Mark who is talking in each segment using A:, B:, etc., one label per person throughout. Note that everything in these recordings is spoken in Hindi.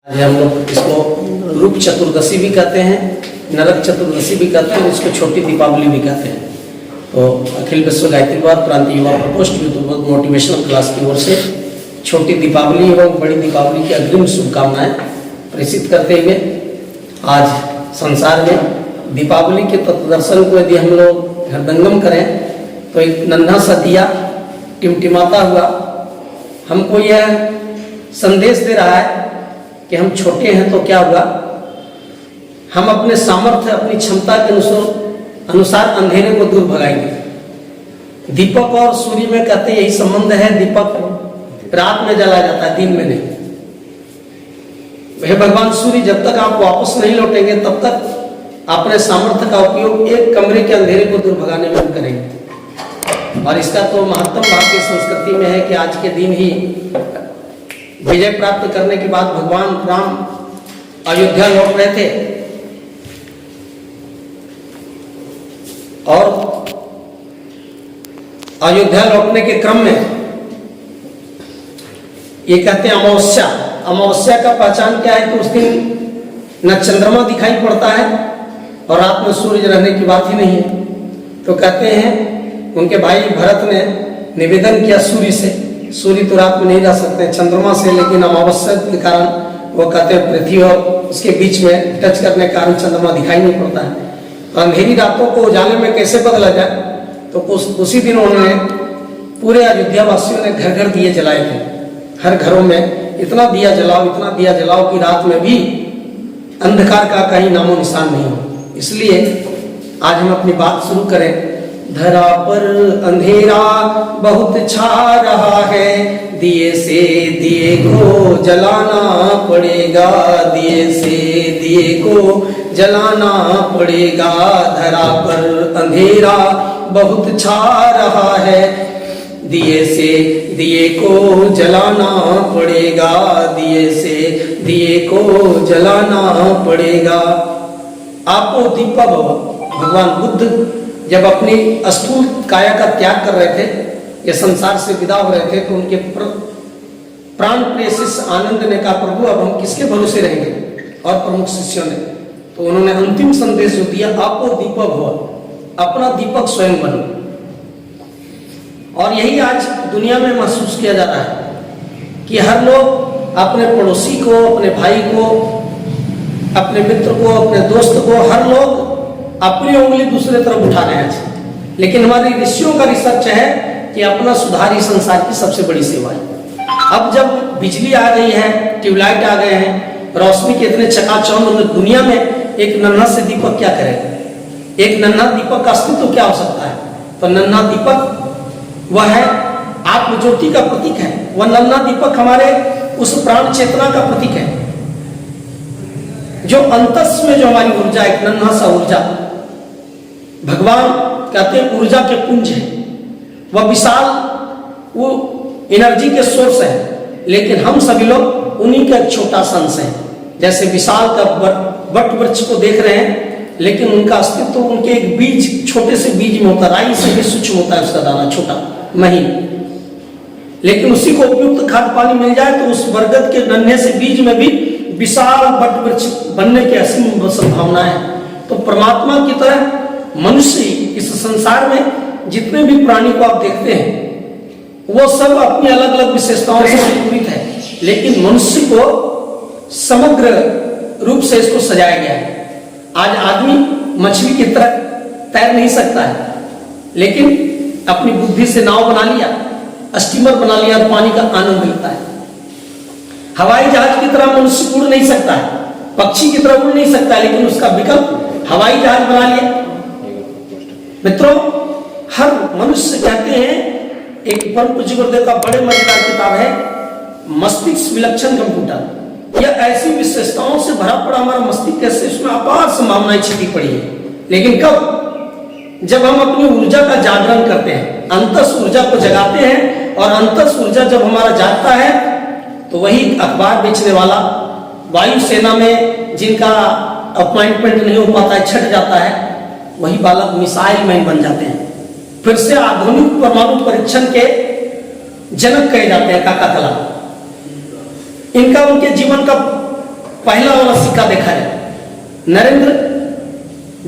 A: हम लोग इसको रूप चतुर्दशी भी कहते हैं, नरक चतुर्दशी भी कहते हैं और इसको छोटी दीपावली भी कहते हैं। तो अखिल विश्व गायत्रीवाद प्रांतीय युवा प्रकोष्ठ मोटिवेशनल क्लास की ओर से छोटी दीपावली एवं बड़ी दीपावली की अग्रिम शुभकामनाएं प्रेषित करते हुए आज संसार में दीपावली के तत्दर्शन को यदि हम लोग हृदंगम करें तो एक नन्हा सा दिया टिमटिमाता हुआ हमको यह संदेश दे रहा है कि हम छोटे हैं तो क्या हुआ, हम अपने सामर्थ्य अपनी क्षमता के अनुसार अंधेरे को दूर भगाएंगे। दीपक और सूर्य में कहते यही संबंध है, दीपक रात में जला जाता है, दिन में नहीं। वह भगवान सूर्य जब तक आप वापस नहीं लौटेंगे तब तक अपने सामर्थ्य का उपयोग एक कमरे के अंधेरे को दूर भगाने में करेंगे। और इसका तो महत्तम भारतीय संस्कृति में है कि आज के दिन ही विजय प्राप्त करने के बाद भगवान राम अयोध्या लौट रहे थे और अयोध्या लौटने के क्रम में ये कहते हैं अमावस्या। अमावस्या का पहचान क्या है कि उस दिन न चंद्रमा दिखाई पड़ता है और रात में सूरज रहने की बात ही नहीं है। तो कहते हैं उनके भाई भरत ने निवेदन किया सूर्य से, सूर्य तो रात में नहीं रह सकते चंद्रमा से, लेकिन अमावस्या के कारण वो कहते हैं पृथ्वी और उसके बीच में टच करने के कारण चंद्रमा दिखाई नहीं पड़ता है। तो अंधेरी रातों को उजाले में कैसे बदला जाए, तो उसी दिन उन्होंने पूरे अयोध्या वासियों ने घर घर दिए जलाए थे। हर घरों में इतना दिया जलाओ कि रात में भी अंधकार का कहीं नामो निशान नहीं हो। इसलिए आज हम अपनी बात शुरू करें। धरा पर अंधेरा बहुत छा रहा है, दिए से दिए को जलाना पड़ेगा, दिए से दिए को जलाना पड़ेगा। धरा पर अंधेरा बहुत छा रहा है, दिए से दिए को जलाना पड़ेगा, दिए से दिए को जलाना पड़ेगा। आपो दीपा भव। भगवान बुद्ध जब अपनी स्थूल काया का त्याग कर रहे थे, ये संसार से विदा हो रहे थे, तो उनके प्राण प्रिय शिष्य आनंद ने कहा प्रभु अब हम किसके भरोसे रहेंगे, और प्रमुख शिष्यों ने तो उन्होंने अंतिम संदेश जो दिया आपो दीपक भव, अपना दीपक स्वयं बनो। और यही आज दुनिया में महसूस किया जा रहा है कि हर लोग अपने पड़ोसी को, अपने भाई को, अपने मित्र को, अपने दोस्त को, हर लोग अपनी उंगली दूसरे तरफ उठा रहे हैं। लेकिन हमारे ऋषियों का रिसर्च है कि अपना सुधार ही संसार की सबसे बड़ी सेवा है। अब जब बिजली आ गई है, ट्यूबलाइट आ गए हैं, रोशनी के इतने चकाचौंध दुनिया में, एक नन्हा से दीपक क्या करेगा? एक नन्हा दीपक का अस्तित्व क्या हो सकता है? तो नन्हा दीपक वह है आत्मज्योति का प्रतीक है। वह नन्हा दीपक हमारे उस प्राण चेतना का प्रतीक है जो अंतस में जो हमारी ऊर्जा, एक नन्हा सा ऊर्जा, भगवान कहते हैं ऊर्जा के पुंज है, वह विशाल वो एनर्जी के सोर्स है। लेकिन हम सभी लोग उन्हीं का एक छोटा अंश है। जैसे विशाल का वट वृक्ष को देख रहे हैं, लेकिन उनका अस्तित्व उनके एक बीज, छोटे से बीज में होता है, राई से भी सूक्ष्म होता है उसका दाना, छोटा महीन। लेकिन उसी को उपयुक्त खाद पानी मिल जाए तो उस बरगद के नन्हे से बीज में भी विशाल वट वृक्ष बनने की असीम संभावना है। तो परमात्मा की तरह मनुष्य इस संसार में जितने भी प्राणी को आप देखते हैं वो सब अपनी अलग अलग विशेषताओं से पूरित है, लेकिन मनुष्य को समग्र रूप से इसको सजाया गया है। आज आदमी मछली की तरह तैर नहीं सकता है, लेकिन अपनी बुद्धि से नाव बना लिया, स्टीमर बना लिया और पानी का आनंद लेता है। हवाई जहाज की तरह मनुष्य उड़ नहीं सकता है, पक्षी की तरह उड़ नहीं सकता है, लेकिन उसका विकल्प हवाई जहाज बना लिया। मित्रों, हर मनुष्य कहते हैं, एक परम पूज्य गुरुदेव का बड़े मजेदार किताब है मस्तिष्क विलक्षण कंप्यूटर। यह ऐसी विशेषताओं से भरा पड़ा हमारा मस्तिष्क कैसे, इसमें अपार संभावनाएं छिपी पड़ी है। लेकिन कब? जब हम अपनी ऊर्जा का जागरण करते हैं, अंतस ऊर्जा को जगाते हैं, और अंतस ऊर्जा जब हमारा जागता है तो वही अखबार बेचने वाला, वायुसेना में जिनका अपॉइंटमेंट नहीं हो पाता है, छट जाता है, वही बालक मिसाइल मैन बन जाते हैं। फिर से आधुनिक परमाणु परीक्षण के जनक कहे जाते हैं काका कलाम। इनका उनके जीवन का पहला वाला सिक्का देखा जाए, नरेंद्र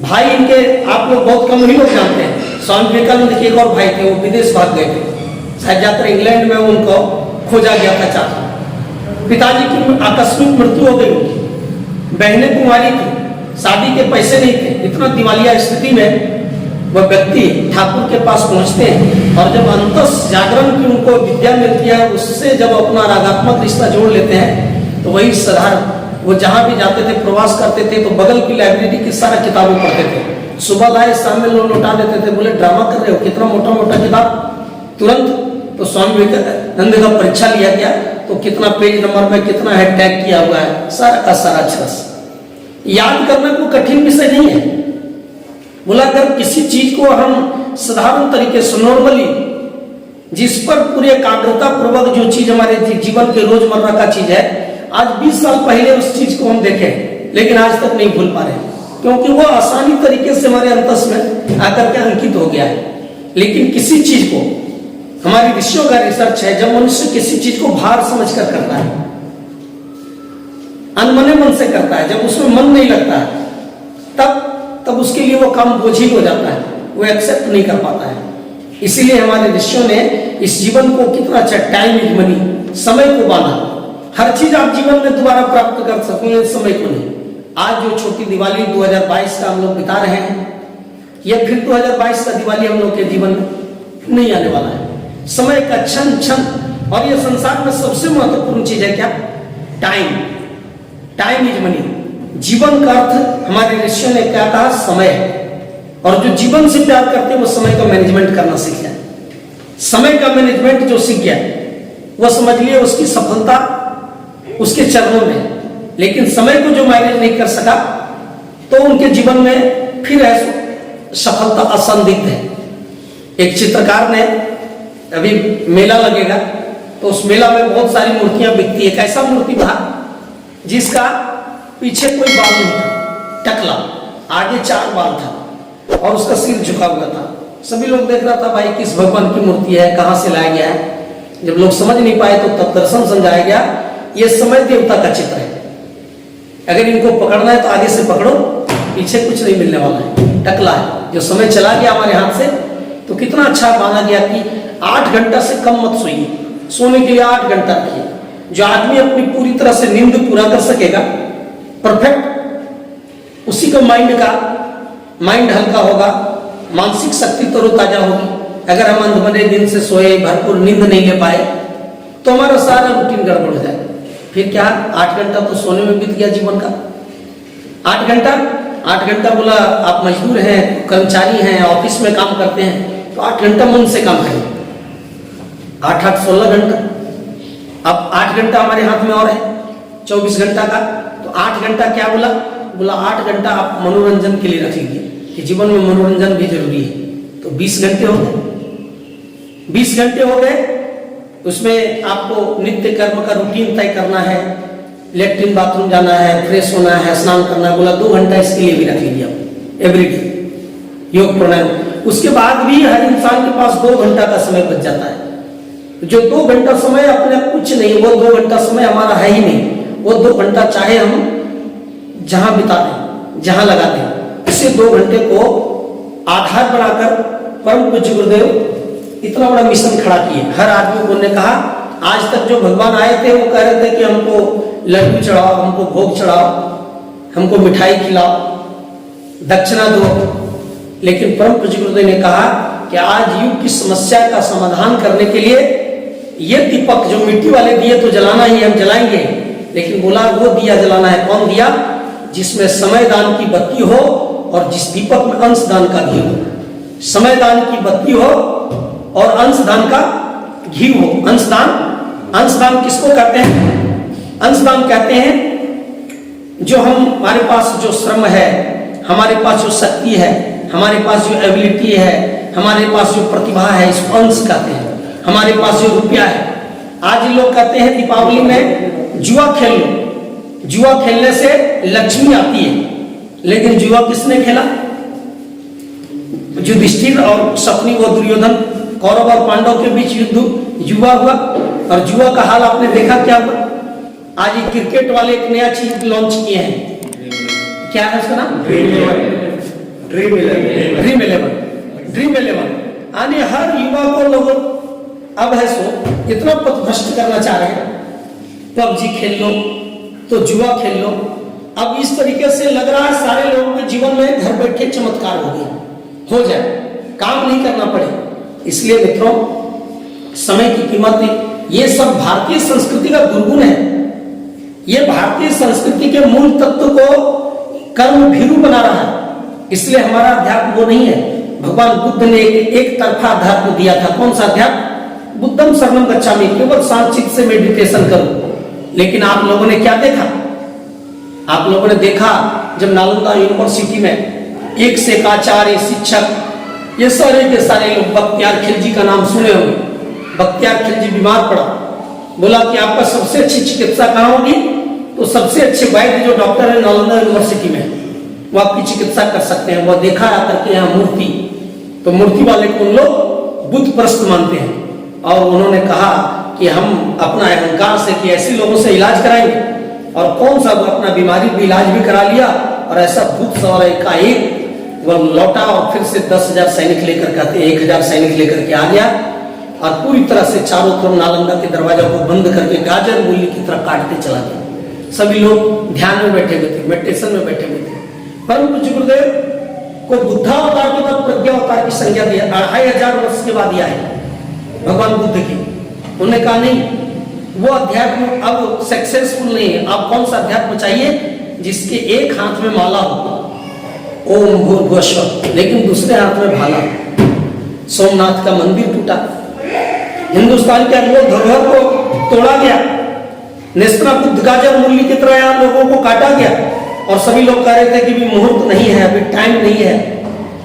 A: भाई इनके आप लोग बहुत कम ही लोग जानते हैं, स्वामी विवेकानंद के एक और भाई थे, वो विदेश भाग गए थे, शायद जाकर इंग्लैंड में उनको खोजा गया था चाचा। पिताजी की आकस्मिक मृत्यु हो गई उनकी, बहनें कुंवारी थी, शादी के पैसे नहीं थे, इतना दिवालिया स्थिति में वह व्यक्ति ठाकुर के पास पहुंचते हैं और जब अंतस जागरण की उनको विद्या मिलती है, उससे जब अपना रागात्मक रिश्ता जोड़ लेते हैं तो वही साधारण वो जहां भी जाते थे, प्रवास करते थे तो बगल की लाइब्रेरी की सारा किताबें पढ़ते थे, सुबह लाए शाम में लौटा देते थे। बोले ड्रामा कर रहे हो, कितना मोटा मोटा किताब, तुरंत तो स्वामी विवेकानंद का परीक्षा लिया गया तो कितना पेज नंबर में कितना है टैग किया हुआ है, सारा का सारा अक्षर याद करना कोई कठिन विषय नहीं है। बोला अगर किसी चीज को हम साधारण तरीके से नॉर्मली, जिस पर पूरी एकाग्रता पूर्वक जो चीज हमारे जीवन के रोजमर्रा का चीज है, आज 20 साल पहले उस चीज को हम देखें लेकिन आज तक नहीं भूल पा रहे, क्योंकि वो आसानी तरीके से हमारे अंतस में आकर के अंकित हो गया है। लेकिन किसी चीज को, हमारी ऋषियों का रिसर्च है, जब मनुष्य किसी चीज को भार समझकर करता है, अनमने मन से करता है, जब उसमें मन नहीं लगता है तब उसके लिए वो काम बोझिल हो जाता है, वो एक्सेप्ट नहीं कर पाता है। इसीलिए हमारे ऋषियों ने इस जीवन को कितना अच्छा, टाइम इज मनी, समय को बांधा, हर चीज आप जीवन में दोबारा प्राप्त कर सकें, समय को नहीं। आज जो छोटी दिवाली 2022 का हम लोग बिता रहे हैं, यह फिर 2022 का दिवाली हम लोग के जीवन में नहीं आने वाला है। समय का क्षण क्षण, और ये संसार में सबसे महत्वपूर्ण चीज है क्या? टाइम। Time is money. जीवन का अर्थ हमारे ऋषियों ने क्या कहा? समय है। और जो जीवन से प्यार करते हैं वो समय का मैनेजमेंट करना सीख जाए। समय का मैनेजमेंट जो सीख गया वो समझ लिए उसकी सफलता उसके चरणों में। लेकिन समय को जो मैनेज नहीं कर सका तो उनके जीवन में फिर सफलता असंदिग्ध है। एक चित्रकार ने, अभी मेला लगेगा तो उस मेला में बहुत सारी मूर्तियां बिकती है। कैसा मूर्ति था जिसका पीछे कोई बाल नहीं था, टकला, आगे 4 बाल था और उसका सिर झुका हुआ था। सभी लोग देख रहा था भाई किस भगवान की मूर्ति है, कहां से लाया गया है। जब लोग समझ नहीं पाए तो तब दर्शन समझाया गया, ये समय देवता का चित्र है, अगर इनको पकड़ना है तो आगे से पकड़ो, पीछे कुछ नहीं मिलने वाला है, टकला है। जो समय चला गया हमारे हाथ से तो कितना अच्छा माना गया कि 8 घंटा से कम मत सोइए, सोने के लिए 8 घंटा रखिए। जो आदमी अपनी पूरी तरह से नींद पूरा कर सकेगा परफेक्ट, उसी का माइंड हल्का होगा, मानसिक शक्ति तरोताजा होगी। अगर हम अंधभरे दिन से सोए, भरपूर नींद नहीं ले पाए तो हमारा सारा रूटीन गड़बड़ हो जाए। फिर क्या, 8 घंटा तो सोने में बीत गया जीवन का। 8 घंटा बोला आप मजदूर हैं, कर्मचारी हैं, ऑफिस में काम करते हैं तो 8 घंटा मन से काम करें, 8 16 घंटा। अब 8 घंटा हमारे हाथ में और है 24 घंटा का, तो 8 घंटा क्या बोला 8 घंटा आप मनोरंजन के लिए रख लीजिए कि जीवन में मनोरंजन भी जरूरी है। तो 20 घंटे हो गए, 20 घंटे हो गए। उसमें आपको नित्य कर्म का रूटीन तय करना है, लेट्रिन बाथरूम जाना है, फ्रेश होना है, स्नान करना है, बोला 2 घंटा इसके लिए भी रख लीजिए आप एवरीडे योग प्राणायाम। उसके बाद भी हर इंसान के पास 2 घंटा का समय बच जाता है। जो 2 घंटा समय अपने कुछ नहीं, वो 2 घंटा समय हमारा है ही नहीं। वो 2 घंटा चाहे हम जहां बिता दें, जहां लगा दें, इसे 2 घंटे को आधार बनाकर परम पूज्य गुरुदेव इतना बड़ा मिशन खड़ा किए। हर आदमी को ने कहा, आज तक जो भगवान आए थे वो कह रहे थे कि हमको लड्डू चढ़ाओ, हमको भोग चढ़ाओ, हमको मिठाई खिलाओ, दक्षिणा दो। लेकिन परम पूज्य गुरुदेव ने कहा कि आज युग की समस्या का समाधान करने के लिए ये दीपक जो मिट्टी वाले दिए तो जलाना ही, हम जलाएंगे, लेकिन बोला वो दिया जलाना है। कौन दिया? जिसमें समय दान की बत्ती हो और जिस दीपक में अंश दान का घी हो। समय दान की बत्ती हो और अंश दान का घी हो। अंशदान किसको कहते हैं? अंशदान कहते हैं जो हमारे पास जो श्रम है, हमारे पास जो शक्ति है, हमारे पास जो एबिलिटी है, हमारे पास जो प्रतिभा है, इसको अंश कहते हैं। हमारे पास जो रुपया है, आज लोग कहते हैं दीपावली में जुआ खेल लो, जुआ खेलने से लक्ष्मी आती है। लेकिन जुआ किसने खेला? युधिष्ठिर और शकुनी व दुर्योधन, कौरव और पांडव के बीच युद्ध जुआ हुआ। और जुआ का हाल आपने देखा क्या हुआ? आज ये क्रिकेट वाले एक नया चीज लॉन्च किए हैं, क्या है उसका नाम? ड्रीम 11। यानी हर युवा को लोग अब है सो इतना पथभ्रष्ट करना चाह रहे हैं, पबजी खेल लो तो जुआ खेल लो। अब इस तरीके से लग रहा है सारे लोगों के जीवन में घर बैठे चमत्कार हो गया, हो जाए, काम नहीं करना पड़े। इसलिए मित्रों, समय की कीमत नहीं, ये सब भारतीय संस्कृति का दुर्गुण है। ये भारतीय संस्कृति के मूल तत्व को कर्म भीरू बना रहा है। इसलिए हमारा अध्यात्म वो नहीं है। भगवान बुद्ध ने एक तरफा अध्यात्म दिया था। कौन सा अध्यात्म? बुद्धम शरणम गच्छामि, केवल शांत चित्त से मेडिटेशन करो। लेकिन आप लोगों ने क्या देखा? आप लोगों ने देखा जब नालंदा यूनिवर्सिटी में एक से एक आचार्य, शिक्षक, ये सारे के सारे लोग, बख्तियार खिलजी का नाम सुने होंगे। बख्तियार खिलजी बीमार पड़ा, बोला कि आपका सबसे अच्छी चिकित्सा कहाँ होगी? तो सबसे अच्छे वैद्य जो डॉक्टर है नालंदा यूनिवर्सिटी में, वो आपकी चिकित्सा कर सकते हैं। वो देखा आकर के यहाँ मूर्ति, तो मूर्ति वाले को उन लोग बुद्ध प्रस्त मानते हैं। और उन्होंने कहा कि हम अपना अहंकार से कि ऐसे लोगों से इलाज कराएंगे, और कौन सा वो अपना बीमारी भी इलाज भी करा लिया। और ऐसा भूत सवार का एक वो लौटा और फिर से 10,000 सैनिक लेकर कहते 1,000 सैनिक लेकर के आ गया और पूरी तरह से चारों तरफ नालंदा के दरवाजा को बंद करके गाजर मूली की तरह काटते चला गया। सभी लोग ध्यान में बैठे हुए थे, मेडिटेशन में बैठे हुए थे। परम पूज्य गुरुदेव को बुद्धावतार के बाद प्रज्ञावतार की संज्ञा दिया, 2500 वर्ष के बाद दिया है भगवान बुद्ध की। उन्होंने कहा नहीं, वो अध्यात्म अब सक्सेसफुल नहीं है। अब कौन सा अध्यात्म चाहिए? जिसके एक हाथ में माला हो, ओम भूर्भुवस्सुवः, लेकिन दूसरे हाथ में भाला। सोमनाथ का मंदिर टूटा, हिंदुस्तान के अनमोल धरोहर को तोड़ा गया, नेस्तनाबुद्ध गाजर मूली की तरह यहाँ लोगों को काटा गया। और सभी लोग कह रहे थे कि भी मुहूर्त नहीं है, अभी टाइम नहीं है।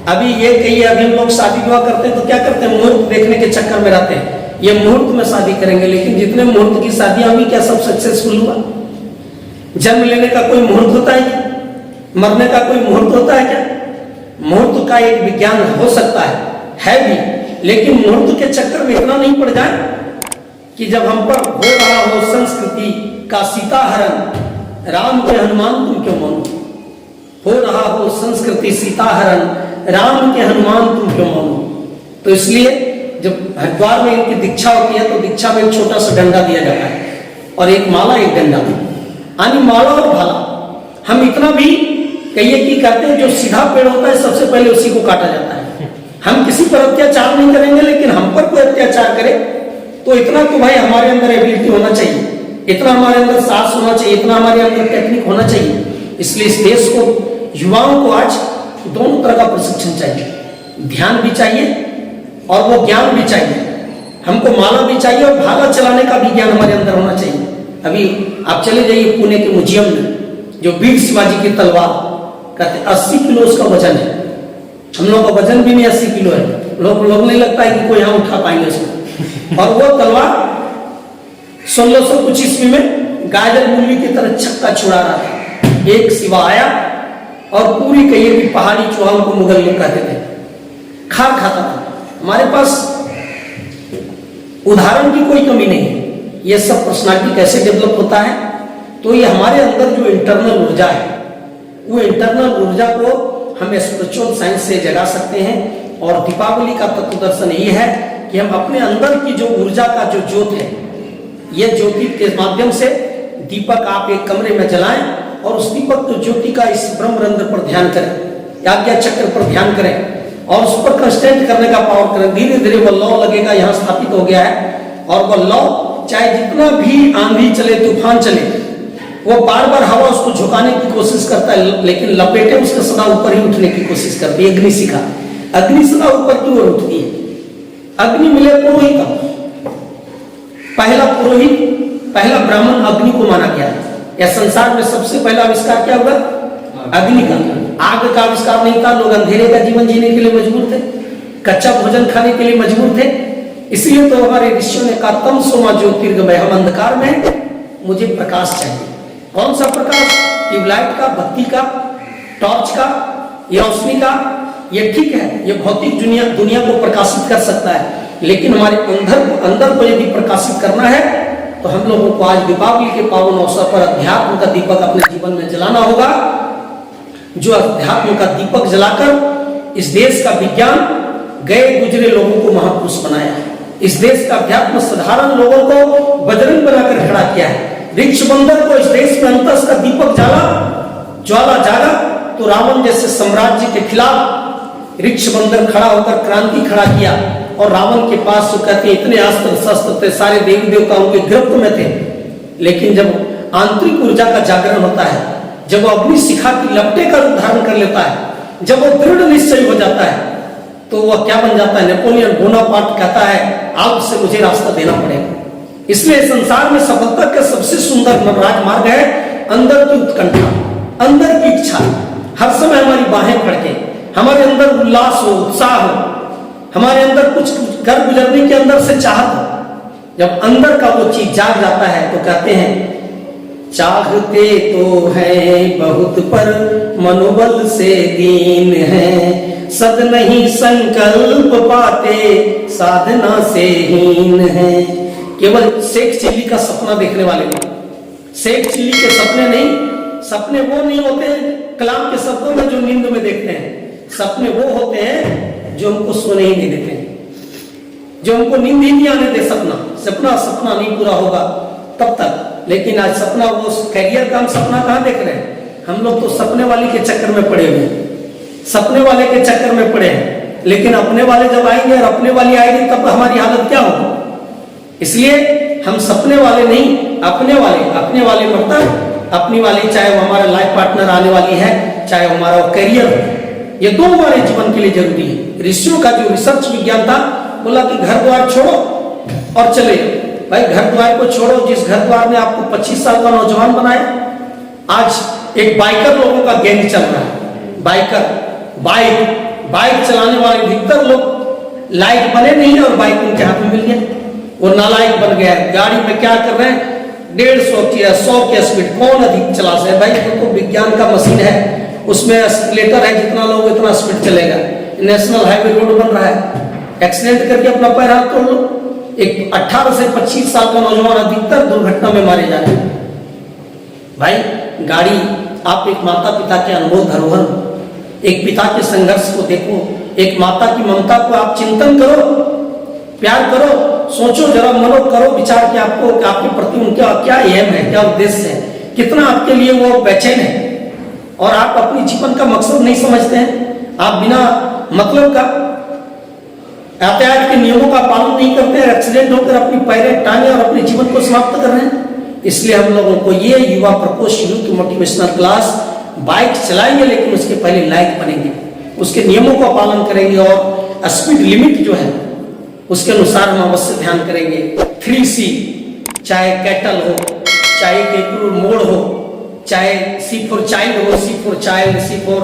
A: अभी ये कहिए, अभी हम लोग शादी विवाह करते हैं तो क्या करते हैं? मुहूर्त देखने के चक्कर में रहते हैं, ये मुहूर्त में शादी करेंगे। लेकिन जितने मुहूर्त की शादियां हुई, क्या सब सक्सेसफुल हुआ? जन्म लेने का कोई मुहूर्त होता है क्या? मरने का कोई मुहूर्त होता है क्या? मुहूर्त का एक विज्ञान हो सकता है भी, लेकिन मुहूर्त के चक्कर में इतना नहीं पड़ जाए कि जब हम पर हो रहा हो संस्कृति का सीताहरण, राम के हनुमान तुम क्यों मानो? हो रहा हो संस्कृति सीताहरण, राम के हनुमान तुम क्यों मानो? तो इसलिए जब हरिद्वार में इनकी दीक्षा होती है तो दीक्षा में एक छोटा सा डंडा दिया जाता है और एक माला एक डंडा, यानी माला और भाला। हम इतना भी कहिए कि कहते हैं जो सीधा पेड़ होता है सबसे पहले उसी को काटा जाता है। हम किसी पर अत्याचार नहीं करेंगे, लेकिन हम पर कोई अत्याचार करे तो इतना तो भाई हमारे अंदर एबिलिटी होना चाहिए, इतना हमारे अंदर साहस होना चाहिए, इतना हमारे अंदर टेक्निक होना चाहिए। इसलिए इस देश को, युवाओं को आज दोनों तरह का प्रशिक्षण चाहिए, ध्यान भी चाहिए और वो ज्ञान भी चाहिए। हमको माला भी चाहिए और भाला चलाने का भी ज्ञान हमारे अंदर होना चाहिए। अभी आप चले जाइए पुणे के म्यूजियम में, जो वीर शिवाजी की तलवार, कहते 80 किलो उसका वजन है। हम लोग का वजन भी नहीं 80 किलो है, लोग नहीं लगता है कि कोई यहाँ उठा पाएंगे उसको। और वो तलवार 1600 कुछ ईस्वी में गाजर मूली की तरह छक्का छुड़ा रहा था। एक शिवा आया और पूरी कहिए कि पहाड़ी चूहों को मुगल लोग कहते थे, खार खाता था। हमारे पास उदाहरण की कोई कमी नहीं है। ये सब पर्सनालिटी कैसे डेवलप होता है? तो ये हमारे अंदर जो इंटरनल ऊर्जा है, वो इंटरनल ऊर्जा को हम स्पिरिचुअल साइंस से जगा सकते हैं। और दीपावली का तत्व दर्शन ये है कि हम अपने अंदर की जो ऊर्जा का जो ज्योत है, ये ज्योति के माध्यम से दीपक आप एक कमरे में जलाएं और उस दीपक ज्योति का इस ब्रह्मरंध्र पर ध्यान करें, आज्ञा चक्र पर ध्यान करें और उस पर कंस्टेंट करने का पावर करें। धीरे धीरे वो लौ लगेगा, यहाँ स्थापित हो गया है। और वो लौ चाहे जितना भी आंधी चले, तूफान चले, वो बार बार हवा उसको झुकाने की कोशिश करता है, लेकिन लपेटे उसके सदा ऊपर ही उठने की कोशिश करती है। अग्निशिखा, अग्नि सदा ऊपर की ओर उठती है। अग्नि मिले पुरोहित, पहला पुरोहित, पहला ब्राह्मण अग्नि को माना गया है। या संसार में सबसे पहला आविष्कार क्या हुआ? अग्नि का। आग का आविष्कार नहीं था, लोग अंधेरे का जीवन जीने के लिए मजबूर थे, कच्चा भोजन खाने के लिए मजबूर थे। इसलिए तो हमारे ऋषियों ने कहा तम सोमा ज्योतिर्गमय, हम अंधकार में, मुझे प्रकाश चाहिए। कौन सा प्रकाश? ट्यूबलाइट का, बत्ती का, टॉर्च का, रोशनी का। ये ठीक है, ये भौतिक दुनिया को प्रकाशित कर सकता है, लेकिन हमारे अंदर को यदि प्रकाशित करना है तो हम लोगों को आज दीपावली के पावन अवसर पर अध्यात्म का दीपक अपने जीवन में जलाना होगा। जो अध्यात्म का दीपक जलाकर इस देश का विज्ञान गए गुजरे लोगों को महापुरुष बनाया है। इस देश का अध्यात्म साधारण लोगों को बजरंग बनाकर खड़ा किया है। ऋक्षबंधन को इस देश में अंतस का दीपक ज्वाला जागा तो रावण जैसे साम्राज्य के खिलाफ ऋक्षबंधन खड़ा होकर क्रांति खड़ा किया। और रावण के पास जो कहते इतने अस्त्र शस्त्र थे, सारे देवी देवता उनके गिरफ्त में थे, लेकिन जब आंतरिक ऊर्जा का जागरण होता है, जब वो अपनी शिखा की लपटे का रूप धारण कर लेता है, जब वो दृढ़ निश्चय हो जाता है, तो वह क्या बन जाता है? नेपोलियन बोनापार्ट कहता है आग से मुझे रास्ता देना पड़ेगा। इसलिए संसार में सफलता का सबसे सुंदर राजमार्ग है अंदर की उत्कंठा, अंदर की इच्छा। हर समय हमारी बाहें फड़के, हमारे अंदर उल्लास हो, उत्साह हो, हमारे अंदर कुछ कर गुजरने के अंदर से चाहत हो। जब अंदर का वो चीज जाग जाता है तो कहते हैं चाहते तो है बहुत पर मनोबल से दीन है, सद नहीं संकल्प पाते साधना से हीन है। केवल शेख चिल्ली का सपना देखने वाले लोग, शेख चिल्ली के सपने नहीं, सपने वो नहीं होते कलाम के शब्दों में जो नींद में देखते हैं। सपने वो होते हैं जो हमको सोने ही नहीं देते हैं, जो हमको नींद ही नहीं आने दे। सपना नहीं पूरा होगा तब तक। लेकिन आज सपना, वो कैरियर का हम सपना कहाँ देख रहे हैं? हम लोग तो सपने वाली के चक्कर में पड़े हुए हैं, सपने वाले के चक्कर में पड़े हैं। लेकिन अपने वाले जब आएंगे और अपने वाली आएगी तब हमारी हालत क्या होगी? इसलिए हम सपने वाले नहीं, अपने वाले मतलब अपनी वाली, चाहे वो हमारा लाइफ पार्टनर आने वाली है, चाहे हमारा करियर हो, ये दो हमारे जीवन के लिए जरूरी है। ऋषियों का जो रिसर्च विज्ञान था, बोला कि घर द्वार छोड़ो और चले। भाई घर द्वार को छोड़ो, जिस घर द्वार ने आपको 25 साल का नौजवान बनाया। आज एक बाइकर लोगों का गैंग चल रहा है, बाइक चलाने वाले अधिकतर लोग लाइक बने नहीं और बाइक उनके हाथ में मिल गया, वो नालायक बन गया है। गाड़ी में क्या कर रहे हैं? 150 की 100 की स्पीड, कौन अधिक चला सकता है? भाई तो विज्ञान का मशीन है, उसमें एक्सीलरेटर है, जितना लोग इतना स्पीड चलेगा। नेशनल हाईवे रोड बन रहा है, एक्सीडेंट करके अपना पैर हाथ तोड़ लो। एक 18 से 25 साल का नौजवान अधिकतर दुर्घटना में मारे जा रहे हैं। भाई गाड़ी, आप एक माता पिता के अनमोल धरोहर, एक पिता के संघर्ष को देखो, एक माता की ममता को आप चिंतन करो, प्यार करो, सोचो जरा, मनो करो विचार कि आपको आपके प्रति उनका क्या एम है, क्या उद्देश्य है, कितना आपके लिए वो बेचैन है। और आप अपनी जीवन का मकसद नहीं समझते हैं, आप बिना मतलब का यातायात के नियमों का पालन नहीं करते हैं, एक्सीडेंट होकर अपनी पैरें टांगे और अपने जीवन को समाप्त कर रहे हैं। इसलिए हम लोगों को ये युवा प्रकोष्ठ यूथ मोटिवेशनल क्लास, बाइक चलाएंगे लेकिन उसके पहले लायक बनेंगे, उसके नियमों का पालन करेंगे और स्पीड लिमिट जो है उसके अनुसार हम अवश्य ध्यान करेंगे। 3C, चाहे कैटल हो, चाहे क्रूर मोड़ हो, चाहे C फॉर चाइल्ड हो, C for child, C for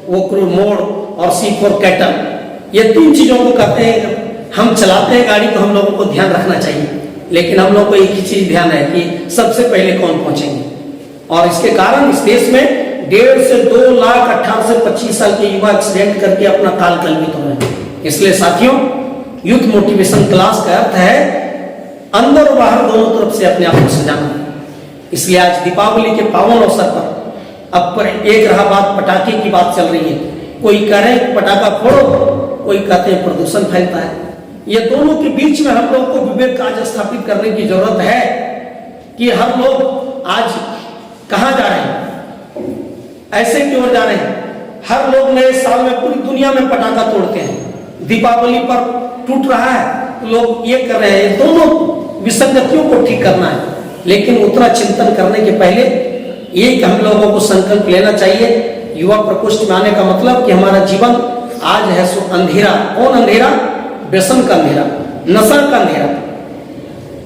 A: वो क्रूर मोड़ और C फॉर कैटल, ये 3 चीजों को कहते हैं। हम चलाते हैं गाड़ी तो हम लोगों को ध्यान रखना चाहिए, लेकिन हम लोग को एक ही चीज ध्यान है कि सबसे पहले कौन पहुंचेंगे। और इसके कारण इस देश में 1.5 से 2 लाख 18 से 25 साल के युवा एक्सीडेंट करके अपना काल कलवित हो रहे हैं। इसलिए साथियों, यूथ मोटिवेशन क्लास का अर्थ है अंदर और बाहर दोनों तरफ से अपने आप को सजाना। इसलिए आज दीपावली के पावन अवसर पर अब पर एक रहा बात, पटाखे की बात चल रही है। कोई कह रहे हैं पटाखा फोड़ो, कोई कहते हैं प्रदूषण फैलता है। ये दोनों के बीच में हम लोग को विवेक आज स्थापित करने की जरूरत है कि हम लोग आज कहां जा रहे हैं, ऐसे की ओर जा रहे हैं। हर लोग नए साल में पूरी दुनिया में पटाखा तोड़ते हैं, दीपावली पर टूट रहा है, लोग ये कर रहे हैं। दोनों विसंगतियों को ठीक करना है, लेकिन उतना चिंतन करने के पहले ये कि हम लोगों को संकल्प लेना चाहिए। युवा प्रकोष्ठ में आने का मतलब कि हमारा जीवन आज है सो अंधेरा। कौन अंधेरा? व्यसन का अंधेरा, नशा का अंधेरा।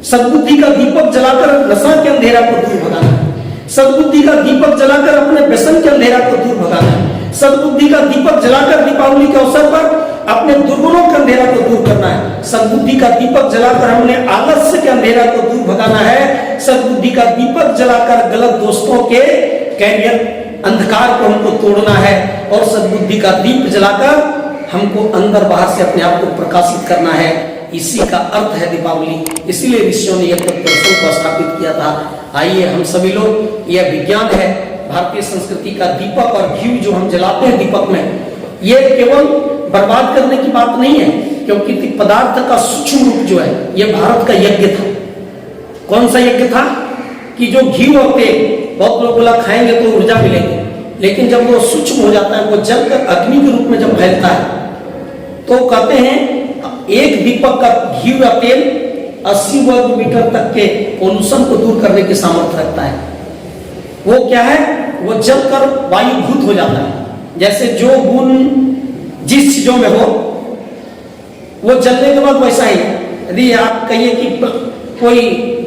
A: सद्बुद्धि का दीपक जलाकर नशा के अंधेरा को दूर भगाना है, सद्बुद्धि का दीपक जलाकर अपने व्यसन के अंधेरा को दूर भगाना है, सद्बुद्धि का दीपक जलाकर दीपावली के अवसर पर अपने दुर्गुणों के अंधेरा को दूर करना है, सद्बुद्धि का दीपक जलाकर हमने आलस्य के अंधेरा को दूर भगाना है, सद्बुद्धि का दीपक जलाकर गलत दोस्तों के कैरियर अंधकार को हमको तोड़ना है, और सद्बुद्धि का दीप जलाकर हमको अंदर बाहर से अपने आप को प्रकाशित करना है। इसी का अर्थ है दीपावली। इसीलिए ऋषियों ने यह दर्शन को स्थापित किया था। आइए हम सभी लोग, यह विज्ञान है भारतीय संस्कृति का, दीपक और घी जो हम जलाते हैं दीपक में, ये केवल बर्बाद करने की बात नहीं है, क्योंकि पदार्थ का सूक्ष्म रूप जो है यह भारत का यज्ञ था। कौन सा यज्ञ था? कि जो घी और तेल, बहुत लोग बोला खाएंगे तो ऊर्जा मिलेगी, लेकिन जब वो सूक्ष्म हो जाता है, वो जलकर अग्नि के रूप में जब फैलता है, तो कहते हैं एक दीपक का घी या तेल 80 वर्ग मीटर तक के पोल्यूशन को दूर करने की सामर्थ्य रखता है। वो क्या है? वो जलकर वायुभूत हो जाता है। जैसे जो गुण जिस चीजों में हो, वो जलने के बाद वैसा ही। यदि आप कहिए कि कोई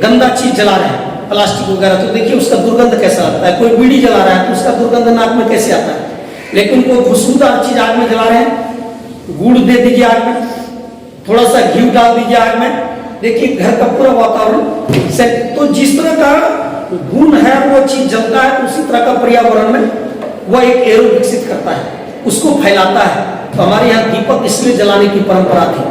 A: गंदा चीज जला रहे हैं, प्लास्टिक वगैरह, तो देखिए उसका दुर्गंध कैसा लगता है। कोई बीड़ी जला रहा है तो उसका दुर्गंध नाक में कैसे आता है। लेकिन कोई खुशबूदार चीज आग में जला रहे हैं, गुड़ दे दीजिए आग में, थोड़ा सा घी डाल दीजिए आग में, देखिए घर का पूरा वातावरण से, तो जिस तरह का गुण है वो चीज जलता है, तो उसी तरह का पर्यावरण में वह एक एरो विकसित करता है, उसको फैलाता है। तो हमारे यहाँ दीपक इसलिए जलाने की परंपरा थी।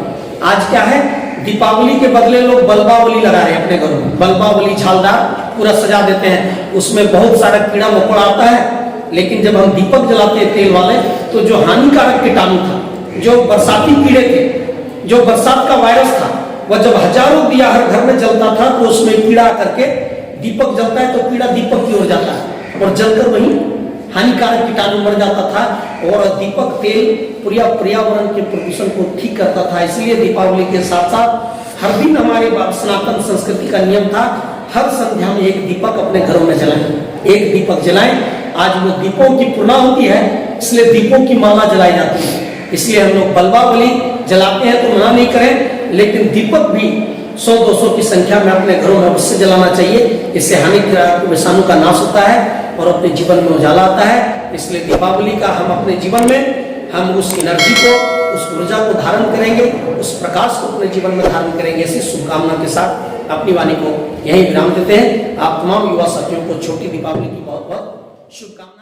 A: आज क्या है? दीपावली के बदले लोग बल्बावली लगा रहे हैं अपने घरों में। बल्बावली झालदार पूरा सजा देते हैं, उसमें बहुत सारा कीड़ा मकोड़ा आता है। लेकिन जब हम दीपक जलाते हैं तेल वाले, तो जो हानिकारक कीटाणु था, जो बरसाती कीड़े थे, जो बरसात का वायरस था, वह जब हजारों दिया हर घर में जलता था, तो उसमें कीड़ा करके दीपक जलता है तो कीड़ा दीपक की ओर जाता है और जलकर वही हानिकारक कीटाणु मर जाता था। और दीपक तेल पूरा पर्यावरण के प्रदूषण को ठीक करता था। इसलिए दीपावली के साथ साथ हर दिन हमारे सनातन संस्कृति का नियम था, हर संध्या में एक दीपक अपने घरों में जलाएं, एक दीपक जलाएं। आज वो दीपों की पूर्णाहुति है, इसलिए दीपों की माला जलाई जाती है। इसलिए हम लोग बल्बावली जलाते हैं तो मना नहीं करें, लेकिन दीपक भी 100-200 की संख्या में अपने घरों में अवश्य जलाना चाहिए। इससे हानिकारक विषाणु का नाश होता है और अपने जीवन में उजाला आता है। इसलिए दीपावली का हम अपने जीवन में हम उस एनर्जी को, उस ऊर्जा को धारण करेंगे, उस प्रकाश को अपने जीवन में धारण करेंगे। ऐसी शुभकामना के साथ अपनी वाणी को यहीं विराम देते हैं। आप तमाम युवा साथियों को छोटी दीपावली की बहुत बहुत शुभकामनाएं।